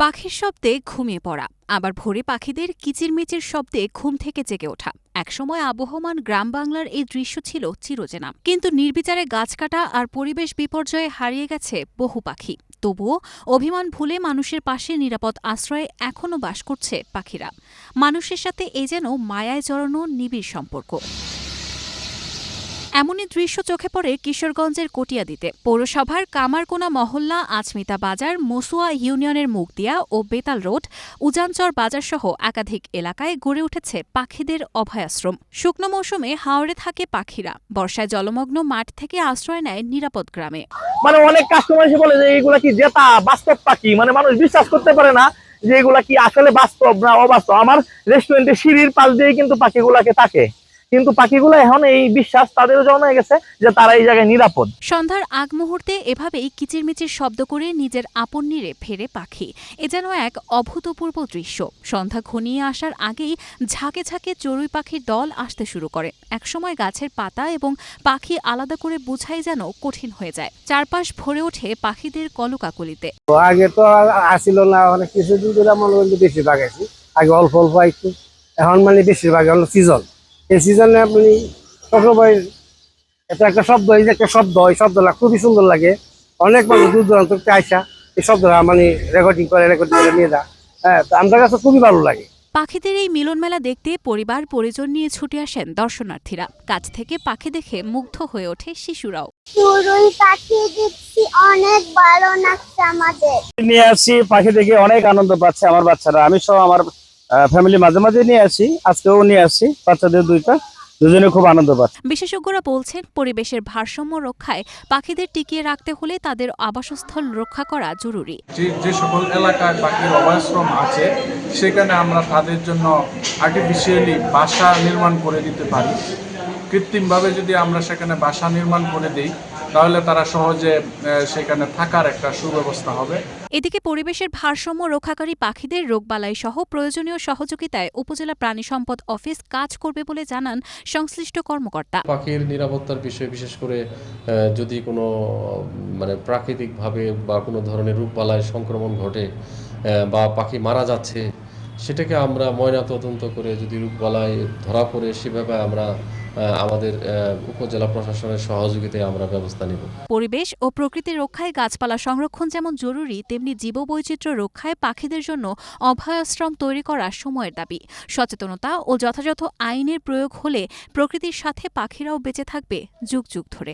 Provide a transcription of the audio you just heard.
পাখির শব্দে ঘুমিয়ে পড়া, আবার ভোরে পাখিদের কিচিরমিচির শব্দে ঘুম থেকে জেগে ওঠা। একসময় আবহমান গ্রাম বাংলার এই দৃশ্য ছিল চিরচেনা, কিন্তু নির্বিচারে গাছ কাটা আর পরিবেশ বিপর্যয়ে হারিয়ে গেছে বহু পাখি। তবুও অভিমান ভুলে মানুষের পাশে নিরাপদ আশ্রয়ে এখনও বাস করছে পাখিরা। মানুষের সাথে এ যেন মায়ায় জড়ানো নিবিড় সম্পর্ক। এমনই দৃশ্য চোখে পড়ে কিশোরগঞ্জের কটিয়াদীতে। পৌরসভার কামারকোনা মহল্লা, আচমিতা বাজার, মসুয়া ইউনিয়নের মুগদিয়া ও বেতাল রোড, উজানচর বাজারসহ একাধিক এলাকায় গড়ে উঠেছে পাখিদের অভয়াশ্রম। শুকনো মৌসুমে হাওরে থাকে পাখিরা, বর্ষায় জলমগ্ন মাঠ থেকে আশ্রয় নেয় নিরাপদ গ্রামে। অনেক কাস্টমার এসে বলে যে এইগুলা কি জেতা বাস্তব পাখি, মানুষ বিশ্বাস করতে পারে না যে এগুলা কি আসলে বাস্তব না অবাস্তব। আমার রেস্টুরেন্টের সিঁড়ির পাশ দিয়ে কিন্তু পাখিগুলাকে থাকে, কিন্তু পাখিগুলো এখন এই বিশ্বাস তাদেরও জন্মে গেছে যে তারা এই জায়গায় নিরাপদ। সন্ধ্যার আগ মুহূর্তে এভাবেই কিচিরমিচির শব্দ করে নিজের আপন নীড়ে ফেরে পাখি। এ যেন এক অভূতপূর্ব দৃশ্য। সন্ধ্যা ঘনিয়ে আসার আগেই ঝাঁকে ঝাঁকে চড়ুই পাখির দল আসতে শুরু করে। একসময় গাছের পাতা এবং পাখি আলাদা করে বোঝাই যেন কঠিন হয়ে যায়। চারপাশ ভরে ওঠে পাখিদের কলকাকলিতে। আগে তো আসিল না, অনেক কিছুদিন ধরে মনে করি বেশিরভাগ আছি। আগে অল্প অল্প একটু, এখন বেশিরভাগ হলো সিজন। এই সিজনে আপনি সবাই এটা একটা শব্দ, এই যে একটা শব্দ, এই শব্দটা খুবই সুন্দর লাগে। অনেক মানুষ দূর দূরান্ত থেকে আইসা এই শব্দটা রেকর্ডিং করে নিয়ে যা। হ্যাঁ, তো আমার কাছে খুবই ভালো লাগে। পাখিদের এই মিলন মেলা দেখতে পরিবার পরিজন নিয়ে ছুটে আসেন দর্শনার্থীরা। কাছ থেকে পাখি দেখে মুগ্ধ হয়ে ওঠে শিশুরাও। চড়ুই পাখি দেখছি, অনেক ভালো লাগছে আমাদের। নিয়ে আসছি পাখি দেখে অনেক আনন্দ পাচ্ছে আমার বাচ্চারা, আমি সহ আমার ফ্যামিলি মাঝে মাঝে নিয়ে আসি, আজকেও নিয়ে আসছি বাচ্চাদের দুজনে খুব আনন্দ পাচ্ছে। বিশেষজ্ঞরা বলছেন, পরিবেশের ভারসাম্য রক্ষায় পাখিদের টিকিয়ে রাখতে হলে তাদের আবাসস্থল রক্ষা করা জরুরি। যে সকল এলাকায় পাখির অভয়াশ্রম আছে সেখানে আমরা তাদের জন্য আর্টিফিশিয়ালি বাসা নির্মাণ করে দিতে পারি। কৃত্রিমভাবে যদি আমরা সেখানে বাসা নির্মাণ করে দিই তাহলে তারা সহজে সেখানে থাকার একটা সুব্যবস্থা হবে। এদিকে পরিবেশের ভারসাম্য রক্ষাকারী পাখিদের রোগবালাই সহ প্রয়োজনীয় সহযোগিতায় উপজেলা প্রাণী সম্পদ অফিস কাজ করবে বলে জানান সংশ্লিষ্ট কর্মকর্তা। পাখির নিরাপত্তার বিষয়ে বিশেষ করে যদি কোনো প্রাকৃতিকভাবে বা কোনো ধরনের রোগবালাই সংক্রমণ ঘটে বা পাখি মারা যাচ্ছে, সেটাকে আমরা ময়নাতদন্ত করে যদি রোগবালাই ধরা পড়ে সেভাবে আমরা আমাদের উপজেলা প্রশাসনের সহযোগিতায় আমরা ব্যবস্থা নেব। পরিবেশ ও প্রকৃতি রক্ষায় গাছপালা সংরক্ষণ যেমন জরুরি, তেমনি জীববৈচিত্র্য রক্ষায় পাখিদের জন্য অভয়াশ্রম তৈরি করা সময়ের দাবি। সচেতনতা ও যথাযথ আইনের প্রয়োগ হলে প্রকৃতির সাথে পাখিরাও বেঁচে থাকবে যুগ যুগ ধরে।